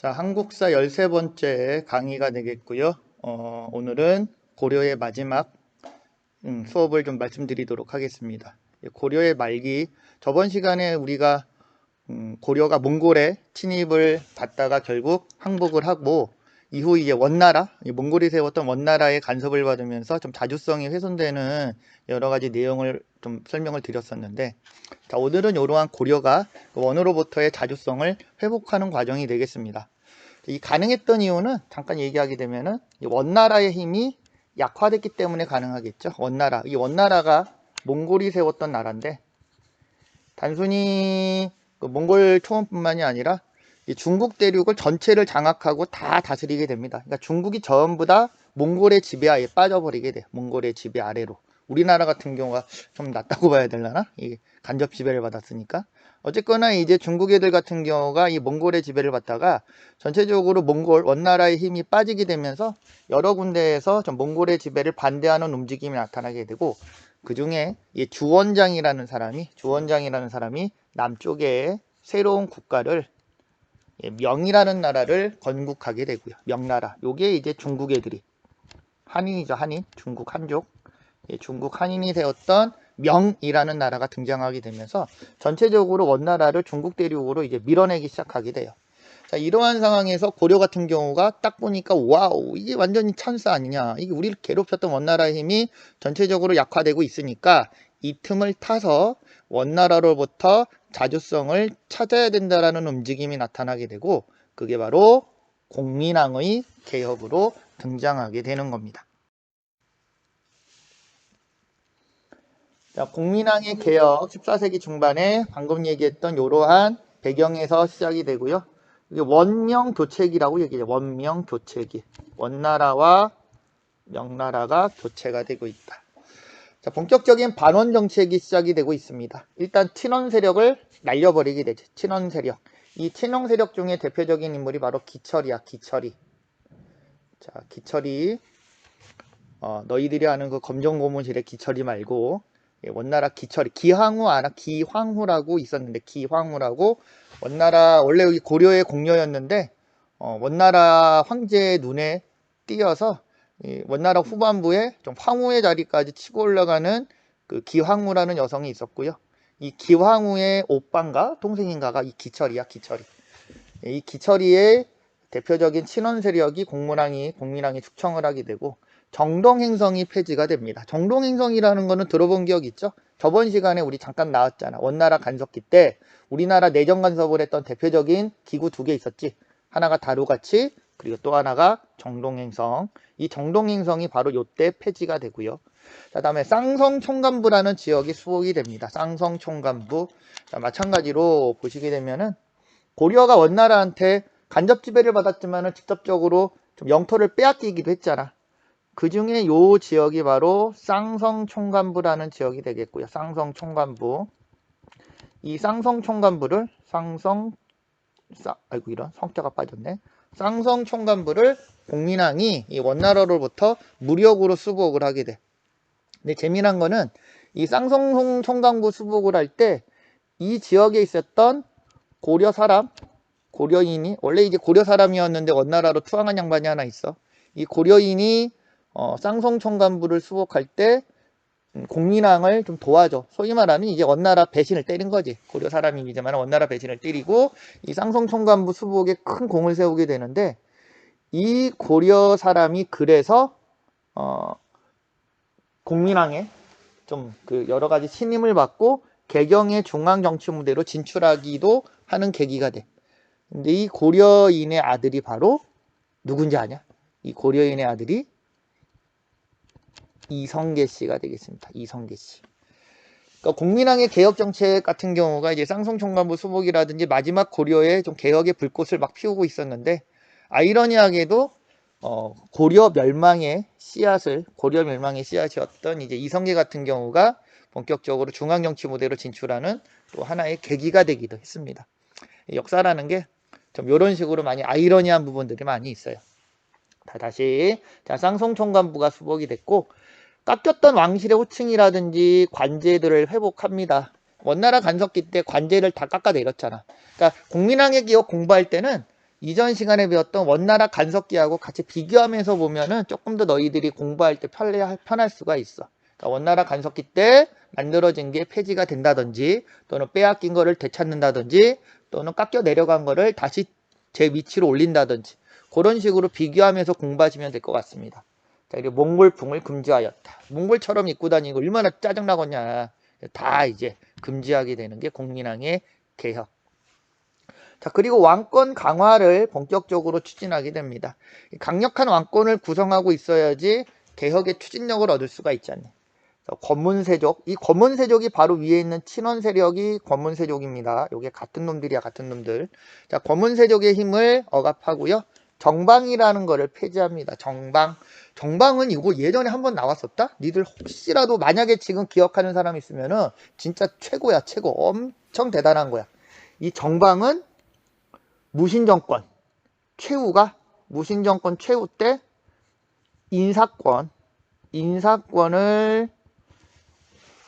자, 한국사 13번째 강의가 되겠고요. 오늘은 고려의 마지막 수업을 좀 말씀드리도록 하겠습니다. 고려의 말기, 저번 시간에 우리가 고려가 몽골에 침입을 받다가 결국 항복을 하고 이후 이제 원나라, 몽골이 세웠던 원나라의 간섭을 받으면서 좀 자주성이 훼손되는 여러 가지 내용을 좀 설명을 드렸었는데, 자, 오늘은 이러한 고려가 원으로부터의 자주성을 회복하는 과정이 되겠습니다. 이 가능했던 이유는 잠깐 얘기하게 되면은 원나라의 힘이 약화됐기 때문에 가능하겠죠. 원나라, 이 원나라가 몽골이 세웠던 나라인데 단순히 몽골 초원뿐만이 아니라 이 중국 대륙을 전체를 장악하고 다 다스리게 됩니다. 그러니까 중국이 전부 다 몽골의 지배하에 빠져버리게 돼요. 몽골의 지배 아래로. 우리나라 같은 경우가 좀 낫다고 봐야 되려나? 이 간접 지배를 받았으니까. 어쨌거나 이제 중국 애들 같은 경우가 이 몽골의 지배를 받다가 전체적으로 몽골 원나라의 힘이 빠지게 되면서 여러 군데에서 좀 몽골의 지배를 반대하는 움직임이 나타나게 되고, 그 중에 주원장이라는 사람이 남쪽에 새로운 국가를 명이라는 나라를 건국하게 되고요. 명나라. 요게 이제 중국 애들이 한인이죠. 한인. 중국 한족. 중국 한인이 되었던 명이라는 나라가 등장하게 되면서 전체적으로 원나라를 중국 대륙으로 이제 밀어내기 시작하게 돼요. 자, 이러한 상황에서 고려 같은 경우가 딱 보니까 와우, 이게 완전히 찬스 아니냐. 이게 우리를 괴롭혔던 원나라의 힘이 전체적으로 약화되고 있으니까 이 틈을 타서 원나라로부터 자주성을 찾아야 된다라는 움직임이 나타나게 되고, 그게 바로 공민왕의 개혁으로 등장하게 되는 겁니다. 자, 공민왕의 개혁 14세기 중반에 방금 얘기했던 이러한 배경에서 시작이 되고요. 이게 원명교체기라고 얘기해요. 원명교체기. 원나라와 명나라가 교체가 되고 있다. 자, 본격적인 반원 정책이 시작이 되고 있습니다. 일단 친원 세력을 날려버리게 되죠. 친원 세력. 이 친원 세력 중에 대표적인 인물이 바로 기철이야. 기철이. 자, 기철이. 너희들이 아는 그 검정고무실의 기철이 말고 원나라 기철이, 기황후 알아? 기황후라고 있었는데, 기황후라고 원나라 원래 여기 고려의 공녀였는데 원나라 황제의 눈에 띄어서 원나라 후반부에 좀 황후의 자리까지 치고 올라가는 그 기황후라는 여성이 있었고요. 이 기황후의 오빠인가 동생인가가 이 기철이야. 기철이. 이 기철이의 대표적인 친원 세력이 공민왕이 축청을 하게 되고 정동행성이 폐지가 됩니다. 정동행성이라는 거는 들어본 기억 있죠? 저번 시간에 우리 잠깐 나왔잖아. 원나라 간섭기 때 우리나라 내정 간섭을 했던 대표적인 기구 2개 있었지. 하나가 다루가치, 그리고 또 하나가 정동행성. 이 정동행성이 바로 요때 폐지가 되고요. 자, 다음에 쌍성총감부라는 지역이 수복이 됩니다. 쌍성총감부. 자, 마찬가지로 보시게 되면은 고려가 원나라한테 간접 지배를 받았지만은 직접적으로 좀 영토를 빼앗기기도 했잖아. 그 중에 요 지역이 바로 쌍성총감부라는 지역이 되겠고요. 쌍성총감부. 이 쌍성총감부를 아이고 이런 성자가 빠졌네. 쌍성총감부를 공민왕이 이 원나라로부터 무력으로 수복을 하게 돼. 근데 재미난 거는 이 쌍성총감부 수복을 할 때 이 지역에 있었던 고려 사람, 고려인이 원래 이제 고려 사람이었는데 원나라로 투항한 양반이 하나 있어. 이 고려인이 쌍성총감부를 수복할 때 공민왕을 좀 도와줘. 소위 말하면 이제 원나라 배신을 때린 거지. 고려 사람이지만 원나라 배신을 때리고 이 쌍성총감부 수복에 큰 공을 세우게 되는데, 이 고려 사람이 그래서 공민왕에 좀 그 여러 가지 신임을 받고 개경의 중앙 정치 무대로 진출하기도 하는 계기가 돼. 근데 이 고려인의 아들이 바로 누군지 아냐? 이 고려인의 아들이 이성계 씨가 되겠습니다. 이성계 씨. 그러니까 공민왕의 개혁 정책 같은 경우가 이제 쌍성총감부 수복이라든지 마지막 고려의 좀 개혁의 불꽃을 막 피우고 있었는데, 아이러니하게도 고려 멸망의 씨앗이었던 이제 이성계 같은 경우가 본격적으로 중앙 정치 무대로 진출하는 또 하나의 계기가 되기도 했습니다. 역사라는 게 좀 이런 식으로 많이 아이러니한 부분들이 많이 있어요. 다시 자, 쌍성총감부가 수복이 됐고, 깎였던 왕실의 호칭이라든지 관제들을 회복합니다. 원나라 간섭기 때 관제를 다 깎아내렸잖아. 그러니까 공민왕의 기억 공부할 때는 이전 시간에 배웠던 원나라 간섭기하고 같이 비교하면서 보면은 조금 더 너희들이 공부할 때 편할 수가 있어. 그러니까 원나라 간섭기 때 만들어진 게 폐지가 된다든지 또는 빼앗긴 거를 되찾는다든지 또는 깎여 내려간 거를 다시 제 위치로 올린다든지 그런 식으로 비교하면서 공부하시면 될 것 같습니다. 자, 그리고 몽골풍을 금지하였다. 몽골처럼 입고 다니고 얼마나 짜증나겠냐. 다 이제 금지하게 되는 게 공민왕의 개혁. 자, 그리고 왕권 강화를 본격적으로 추진하게 됩니다. 강력한 왕권을 구성하고 있어야지 개혁의 추진력을 얻을 수가 있지 않니. 권문세족, 이 권문세족이 바로 위에 있는 친원 세력이 권문세족입니다. 요게 같은 놈들이야, 같은 놈들. 자, 권문세족의 힘을 억압하고요. 정방이라는 거를 폐지합니다. 정방은 이거 예전에 한번 나왔었다? 니들 혹시라도 만약에 지금 기억하는 사람 있으면은 진짜 최고야, 최고. 엄청 대단한 거야. 이 정방은 무신정권 최후가 무신정권 최후 때 인사권을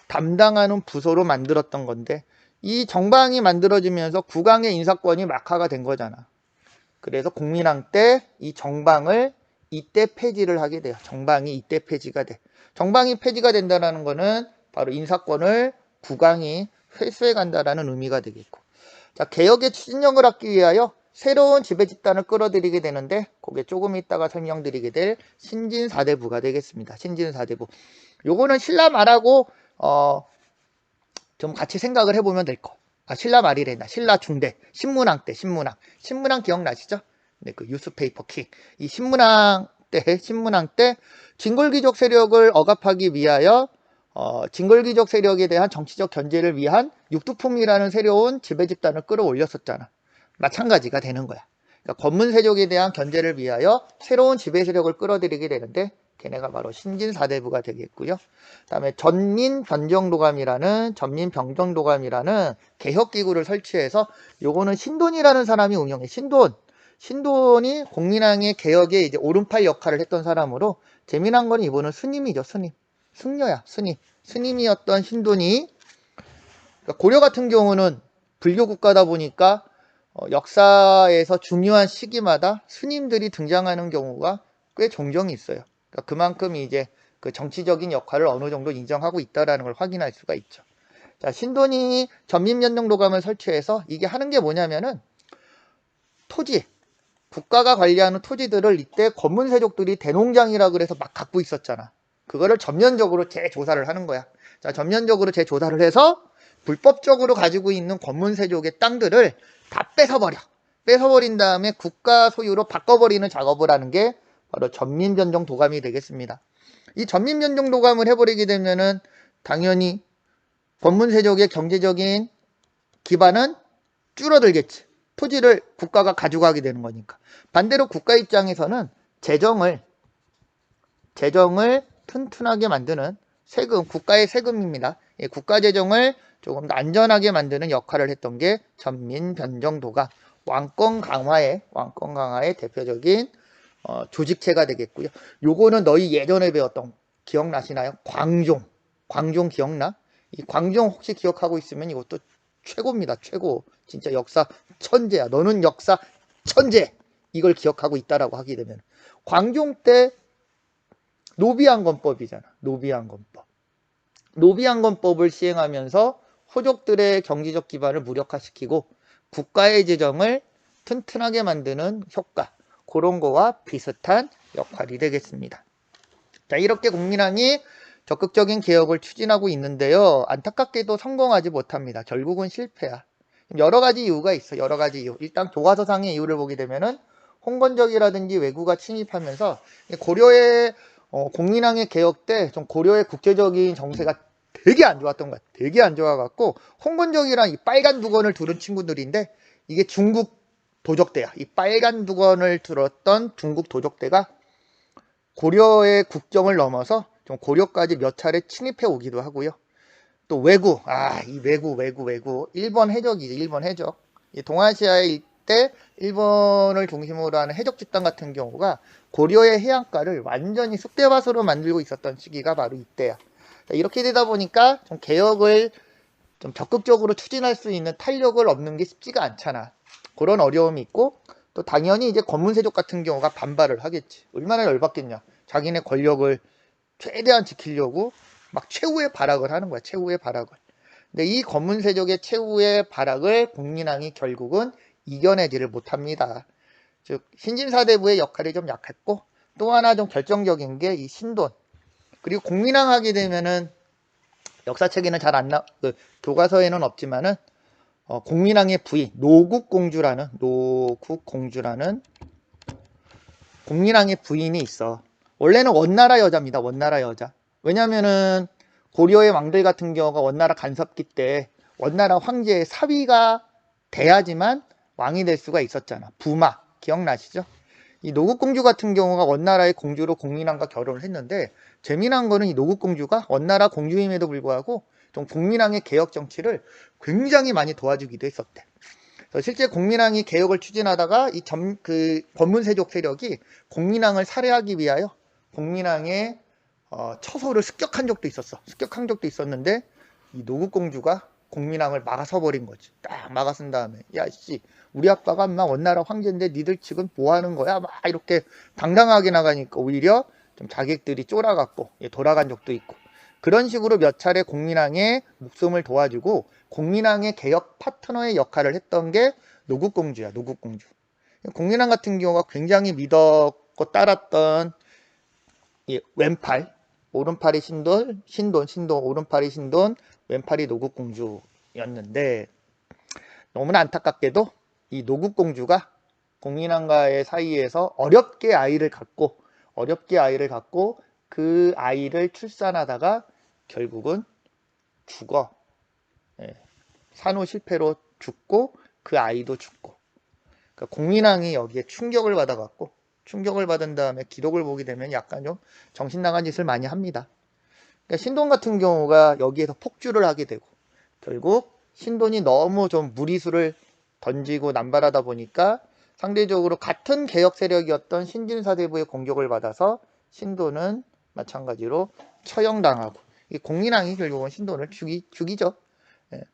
담당하는 부서로 만들었던 건데 이 정방이 만들어지면서 국왕의 인사권이 막하가 된 거잖아. 그래서 공민왕 때 이 정방을 이때 폐지를 하게 돼요. 정방이 이때 폐지가 돼. 정방이 폐지가 된다는 거는 바로 인사권을 국왕이 회수해 간다라는 의미가 되겠고. 자, 개혁의 추진력을 얻기 위하여 새로운 지배 집단을 끌어들이게 되는데 그게 조금 있다가 설명드리게 될 신진사대부가 되겠습니다. 신진사대부. 요거는 신라 말하고 좀 같이 생각을 해보면 될 거. 신라 말이랬나? 신라 중대 신문왕 때 신문왕 기억나시죠? 네, 그 뉴스페이퍼 킹. 이 신문왕 때 진골귀족 세력을 억압하기 위하여 진골귀족 세력에 대한 정치적 견제를 위한 육두품이라는 새로운 지배 집단을 끌어올렸었잖아. 마찬가지가 되는 거야. 그러니까 권문세족에 대한 견제를 위하여 새로운 지배 세력을 끌어들이게 되는데 걔네가 바로 신진사대부가 되겠고요. 그다음에 전민병정도감이라는 개혁기구를 설치해서 요거는 신돈이라는 사람이 운영해. 신돈이 공민왕의 개혁에 이제 오른팔 역할을 했던 사람으로 재미난 건 이분은 스님이죠. 승려야. 스님이었던 신돈이 그러니까 고려 같은 경우는 불교 국가다 보니까 역사에서 중요한 시기마다 스님들이 등장하는 경우가 꽤 종종 있어요. 그러니까 그만큼 이제 그 정치적인 역할을 어느 정도 인정하고 있다라는 걸 확인할 수가 있죠. 자, 신돈이 전민변정도감을 설치해서 이게 하는 게 뭐냐면은 토지, 국가가 관리하는 토지들을 이때 권문세족들이 대농장이라 그래서 막 갖고 있었잖아. 그거를 전면적으로 재조사를 하는 거야. 자, 전면적으로 재조사를 해서 불법적으로 가지고 있는 권문세족의 땅들을 다 뺏어버린 다음에 국가 소유로 바꿔버리는 작업을 하는 게 바로 전민변정도감이 되겠습니다. 이 전민변정도감을 해버리게 되면은 당연히 권문세족의 경제적인 기반은 줄어들겠지. 토지를 국가가 가져가게 되는 거니까. 반대로 국가 입장에서는 재정을 튼튼하게 만드는 세금, 국가의 세금입니다. 국가 재정을 조금 더 안전하게 만드는 역할을 했던 게 전민변정도가 왕권 강화의 대표적인 조직체가 되겠고요. 요거는 너희 예전에 배웠던 기억나시나요? 광종 기억나? 이 광종 혹시 기억하고 있으면 이것도 최고입니다. 최고. 진짜 역사 천재야. 너는 역사 천재. 이걸 기억하고 있다라고 하게 되면 광종 때 노비안건법이잖아. 노비안건법을 시행하면서 호족들의 경제적 기반을 무력화시키고 국가의 재정을 튼튼하게 만드는 효과, 그런 거와 비슷한 역할이 되겠습니다. 자, 이렇게 공민왕이 적극적인 개혁을 추진하고 있는데요. 안타깝게도 성공하지 못합니다. 결국은 실패야. 여러 가지 이유가 있어. 여러 가지 이유. 일단 교과서상의 이유를 보게 되면은 홍건적이라든지 왜구가 침입하면서 고려의 공민왕의 개혁 때 좀 고려의 국제적인 정세가 되게 안 좋았던 것 같아요. 되게 안 좋아갖고 홍건적이랑 이 빨간 두건을 두른 친구들인데 이게 중국 도적대야. 이 빨간 두건을 들었던 중국 도적대가 고려의 국경을 넘어서 좀 고려까지 몇 차례 침입해 오기도 하고요. 또 왜구, 이 왜구. 일본 해적이지, 일본 해적. 이 동아시아의 일대 일본을 중심으로 하는 해적 집단 같은 경우가 고려의 해안가를 완전히 쑥대밭으로 만들고 있었던 시기가 바로 이때야. 자, 이렇게 되다 보니까 좀 개혁을 좀 적극적으로 추진할 수 있는 탄력을 얻는 게 쉽지가 않잖아. 그런 어려움이 있고 또 당연히 이제 검문세족 같은 경우가 반발을 하겠지. 얼마나 열받겠냐. 자기네 권력을 최대한 지키려고 막 최후의 발악을 하는 거야. 최후의 발악을. 근데 이 검문세족의 최후의 발악을 공민왕이 결국은 이겨내지를 못합니다. 즉 신진사대부의 역할이 좀 약했고, 또 하나 좀 결정적인 게 이 신돈. 그리고 공민왕 하게 되면은 역사책에는 잘 안 교과서에는 없지만은 공민왕의 부인 노국공주라는 공민왕의 부인이 있어. 원래는 원나라 여자입니다. 원나라 여자. 왜냐면은 고려의 왕들 같은 경우가 원나라 간섭기 때 원나라 황제의 사위가 돼야지만 왕이 될 수가 있었잖아. 부마 기억나시죠? 이 노국공주 같은 경우가 원나라의 공주로 공민왕과 결혼을 했는데, 재미난 거는 이 노국공주가 원나라 공주임에도 불구하고 좀 공민왕의 개혁 정치를 굉장히 많이 도와주기도 했었대. 실제 공민왕이 개혁을 추진하다가 이 검문세족 세력이 공민왕을 살해하기 위하여 공민왕의 처소를 습격한 적도 있었어. 습격한 적도 있었는데 이 노국공주가 공민왕을 막아서버린 거지. 딱 막아선 다음에 야씨 우리 아빠가 막 원나라 황제인데 니들 지금 뭐 하는 거야? 막 이렇게 당당하게 나가니까 오히려 좀 자객들이 쫄아갖고 돌아간 적도 있고, 그런 식으로 몇 차례 공민왕의 목숨을 도와주고 공민왕의 개혁 파트너의 역할을 했던 게 노국공주야. 노국공주. 공민왕 같은 경우가 굉장히 믿었고 따랐던 왼팔, 오른팔이 신돈, 오른팔이 신돈, 왼팔이 노국공주였는데, 너무나 안타깝게도 이 노국공주가 공민왕과의 사이에서 어렵게 아이를 갖고 그 아이를 출산하다가 결국은 죽어. 산후 실패로 죽고 그 아이도 죽고. 그러니까 공민왕이 여기에 충격을 받은 다음에 기록을 보게 되면 약간 좀 정신 나간 짓을 많이 합니다. 그러니까 신돈 같은 경우가 여기에서 폭주를 하게 되고, 결국 신돈이 너무 좀 무리수를 던지고 남발하다 보니까 상대적으로 같은 개혁 세력이었던 신진사대부의 공격을 받아서 신돈은 마찬가지로 처형당하고, 이 공민왕이 결국은 신돈을 죽이죠. 그래서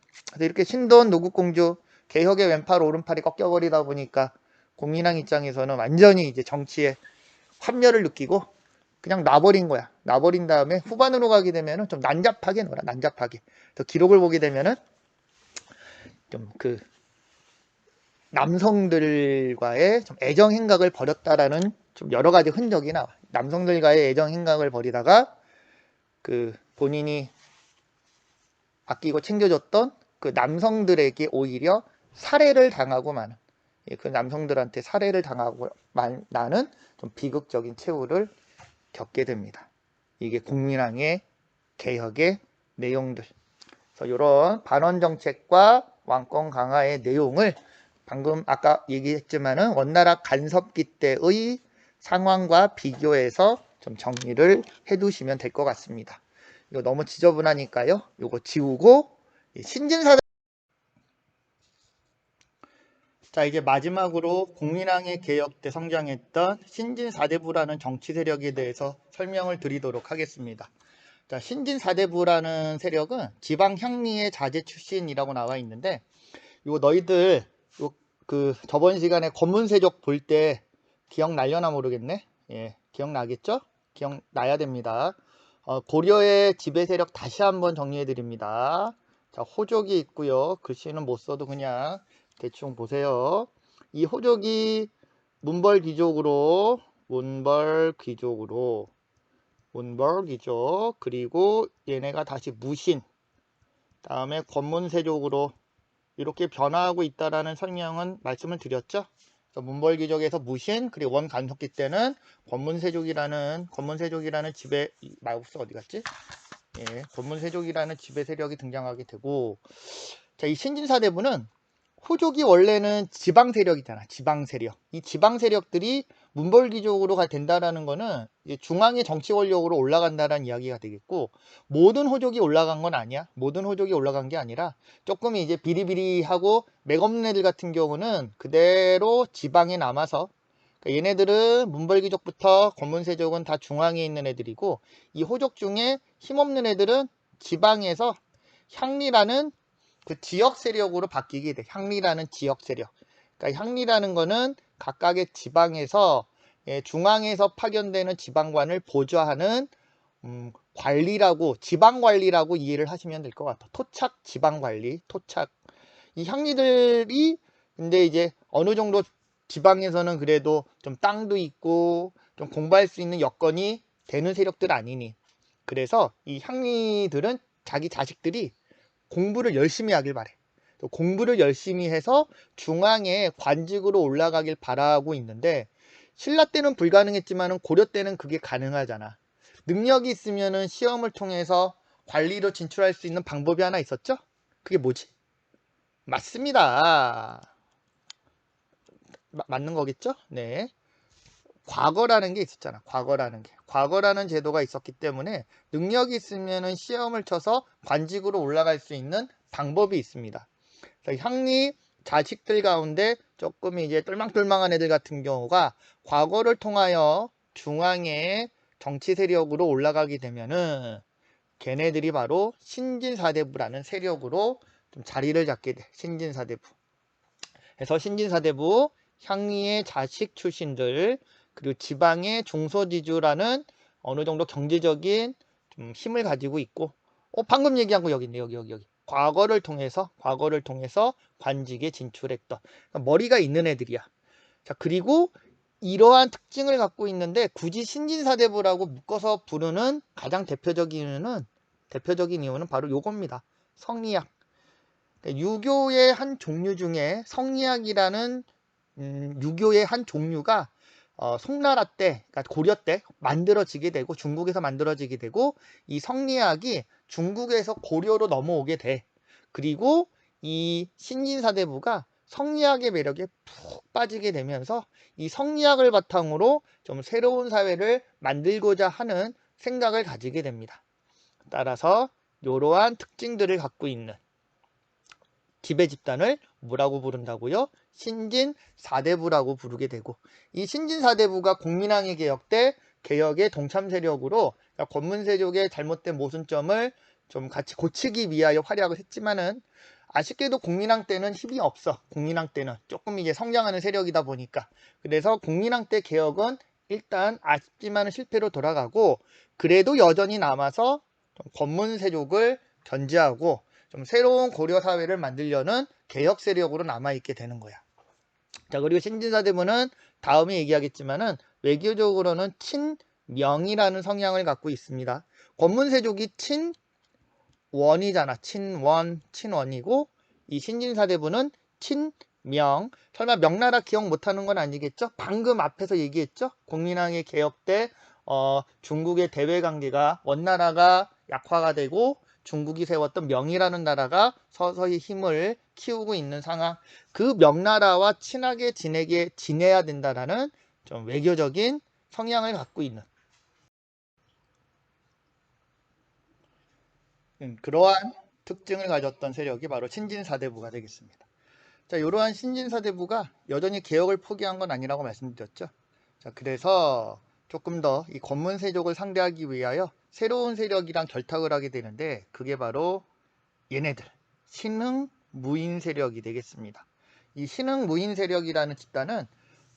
이렇게 신돈, 노국공주 개혁의 왼팔 오른팔이 꺾여버리다 보니까 공민왕 입장에서는 완전히 이제 정치에 환멸을 느끼고 그냥 놔버린 거야. 놔버린 다음에 후반으로 가게 되면은 좀 난잡하게 놀아. 난잡하게. 또 기록을 보게 되면은 좀 남성들과의 좀 애정 행각을 벌였다라는 좀 여러 가지 흔적이 나와. 남성들과의 애정 행각을 벌이다가 본인이 아끼고 챙겨줬던 그 남성들에게 오히려 살해를 당하고 마는, 그 남성들한테 살해를 당하고 나는 좀 비극적인 최후를 겪게 됩니다. 이게 공민왕의 개혁의 내용들. 그래서 이런 반원 정책과 왕권 강화의 내용을 방금 아까 얘기했지만은 원나라 간섭기 때의 상황과 비교해서 좀 정리를 해두시면 될 것 같습니다. 이거 너무 지저분하니까요. 이거 지우고 신진사대. 자, 이제 마지막으로 공민왕의 개혁 때 성장했던 신진사대부라는 정치 세력에 대해서 설명을 드리도록 하겠습니다. 자, 신진사대부라는 세력은 지방 향리의 자제 출신이라고 나와 있는데, 이거 너희들 저번 시간에 검문세족 볼 때 기억날려나 모르겠네. 기억나겠죠? 기억나야 됩니다. 고려의 지배 세력 다시 한번 정리해 드립니다. 자, 호족이 있고요. 글씨는 못 써도 그냥 대충 보세요. 이 호족이 문벌귀족으로, 문벌귀족, 그리고 얘네가 다시 무신, 다음에 검문세족으로 이렇게 변화하고 있다라는 설명은 말씀을 드렸죠. 문벌귀족에서 무신, 그리고 원간섭기 때는 검문세족이라는 지배, 마우스 어디 갔지? 검문세족이라는 지배 세력이 등장하게 되고, 자, 이 신진사대부는 호족이 원래는 지방 세력이잖아. 지방 세력. 이 지방 세력들이 문벌귀족으로 된다라는 거는 중앙의 정치 권력으로 올라간다라는 이야기가 되겠고, 모든 호족이 올라간 건 아니야. 모든 호족이 올라간 게 아니라 조금 이제 비리비리하고 맥없는 애들 같은 경우는 그대로 지방에 남아서, 그러니까 얘네들은 문벌귀족부터 검문세족은 다 중앙에 있는 애들이고, 이 호족 중에 힘없는 애들은 지방에서 향리라는 그 지역 세력으로 바뀌게 돼. 향리라는 지역 세력. 그러니까 향리라는 거는 각각의 지방에서 중앙에서 파견되는 지방관을 보좌하는 관리라고, 지방관리라고 이해를 하시면 될 것 같아. 토착 지방관리, 토착. 이 향리들이 근데 이제 어느 정도 지방에서는 그래도 좀 땅도 있고 좀 공부할 수 있는 여건이 되는 세력들 아니니. 그래서 이 향리들은 자기 자식들이 공부를 열심히 하길 바래. 공부를 열심히 해서 중앙에 관직으로 올라가길 바라고 있는데, 신라 때는 불가능했지만 고려 때는 그게 가능하잖아. 능력이 있으면은 시험을 통해서 관리로 진출할 수 있는 방법이 하나 있었죠? 그게 뭐지? 맞습니다. 맞는 거겠죠? 네. 과거라는 게 있었잖아. 과거라는 제도가 있었기 때문에 능력이 있으면은 시험을 쳐서 관직으로 올라갈 수 있는 방법이 있습니다. 향리 자식들 가운데 조금 이제 똘망똘망한 애들 같은 경우가 과거를 통하여 중앙의 정치 세력으로 올라가게 되면은 걔네들이 바로 신진사대부라는 세력으로 좀 자리를 잡게 돼. 신진사대부. 그래서 신진사대부, 향리의 자식 출신들, 그리고 지방의 중소지주라는 어느 정도 경제적인 좀 힘을 가지고 있고, 방금 얘기한 거 여기 있네. 여기. 과거를 통해서 관직에 진출했던, 그러니까 머리가 있는 애들이야. 자, 그리고 이러한 특징을 갖고 있는데 굳이 신진사대부라고 묶어서 부르는 가장 대표적인 이유는 바로 요겁니다. 성리학. 유교의 한 종류 중에 성리학이라는 유교의 한 종류가 송나라 때, 그러니까 고려 때 만들어지게 되고, 중국에서 만들어지게 되고, 이 성리학이 중국에서 고려로 넘어오게 돼. 그리고 이 신진사대부가 성리학의 매력에 푹 빠지게 되면서 이 성리학을 바탕으로 좀 새로운 사회를 만들고자 하는 생각을 가지게 됩니다. 따라서 이러한 특징들을 갖고 있는 지배 집단을 뭐라고 부른다고요? 신진사대부라고 부르게 되고, 이 신진사대부가 공민왕의 개혁 때 개혁의 동참 세력으로, 그러니까 권문세족의 잘못된 모순점을 좀 같이 고치기 위하여 활약을 했지만은, 아쉽게도 공민왕 때는 힘이 없어. 공민왕 때는 조금 이제 성장하는 세력이다 보니까. 그래서 공민왕 때 개혁은 일단 아쉽지만 실패로 돌아가고, 그래도 여전히 남아서 권문세족을 견제하고 좀 새로운 고려 사회를 만들려는 개혁 세력으로 남아있게 되는 거야. 자, 그리고 신진사대부는 다음에 얘기하겠지만은 외교적으로는 친명이라는 성향을 갖고 있습니다. 권문세족이 친원이잖아. 친원이고, 이 신진사대부는 친명. 설마 명나라 기억 못하는 건 아니겠죠? 방금 앞에서 얘기했죠? 공민왕의 개혁 때 중국의 대외 관계가, 원나라가 약화가 되고 중국이 세웠던 명이라는 나라가 서서히 힘을 키우고 있는 상황. 그 명나라와 친하게 지내야 된다라는 좀 외교적인 성향을 갖고 있는 그러한 특징을 가졌던 세력이 바로 신진사대부가 되겠습니다. 자, 이러한 신진사대부가 여전히 개혁을 포기한 건 아니라고 말씀드렸죠. 자, 그래서 조금 더 이 권문세족을 상대하기 위하여 새로운 세력이랑 결탁을 하게 되는데, 그게 바로 얘네들 신흥 무인 세력이 되겠습니다. 이 신흥 무인 세력이라는 집단은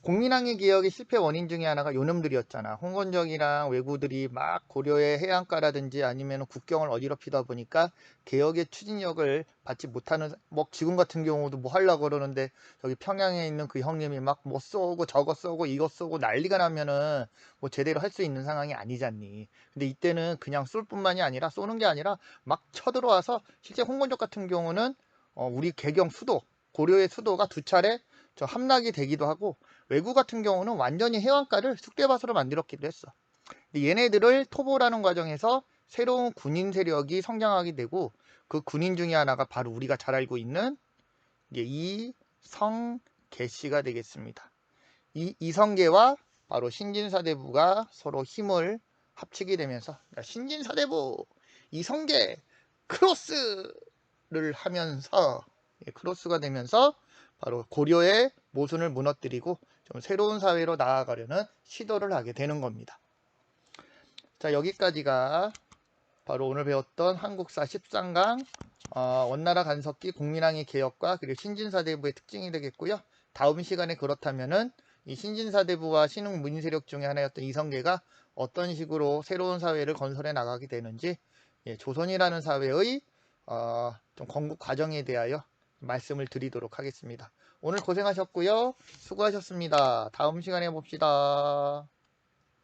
공민왕의 개혁의 실패 원인 중에 하나가 요놈들이었잖아. 홍건적이랑 왜구들이 막 고려의 해안가라든지 아니면 국경을 어지럽히다 보니까 개혁의 추진력을 받지 못하는, 뭐 지금 같은 경우도 뭐 하려고 그러는데 저기 평양에 있는 그 형님이 막 뭐 쏘고 저거 쏘고 이거 쏘고 난리가 나면은 뭐 제대로 할 수 있는 상황이 아니잖니. 근데 이때는 그냥 쏠 뿐만이 아니라, 쏘는 게 아니라 막 쳐들어와서, 실제 홍건적 같은 경우는 우리 개경 수도, 고려의 수도가 두 차례 저 함락이 되기도 하고, 외구 같은 경우는 완전히 해안가를 쑥대밭으로 만들었기도 했어. 근데 얘네들을 토벌하는 과정에서 새로운 군인 세력이 성장하게 되고, 그 군인 중에 하나가 바로 우리가 잘 알고 있는 이성계 씨가 되겠습니다. 이 이성계와 바로 신진사대부가 서로 힘을 합치게 되면서, 신진사대부 이성계 크로스를 하면서, 크로스가 되면서 바로 고려의 모순을 무너뜨리고 좀 새로운 사회로 나아가려는 시도를 하게 되는 겁니다. 자, 여기까지가 바로 오늘 배웠던 한국사 13강 원나라 간섭기 공민왕의 개혁과 그리고 신진사대부의 특징이 되겠고요. 다음 시간에 그렇다면은 이 신진사대부와 신흥 문인 세력 중에 하나였던 이성계가 어떤 식으로 새로운 사회를 건설해 나가게 되는지, 조선이라는 사회의 좀 건국 과정에 대하여 말씀을 드리도록 하겠습니다. 오늘 고생하셨고요. 수고하셨습니다. 다음 시간에 봅시다.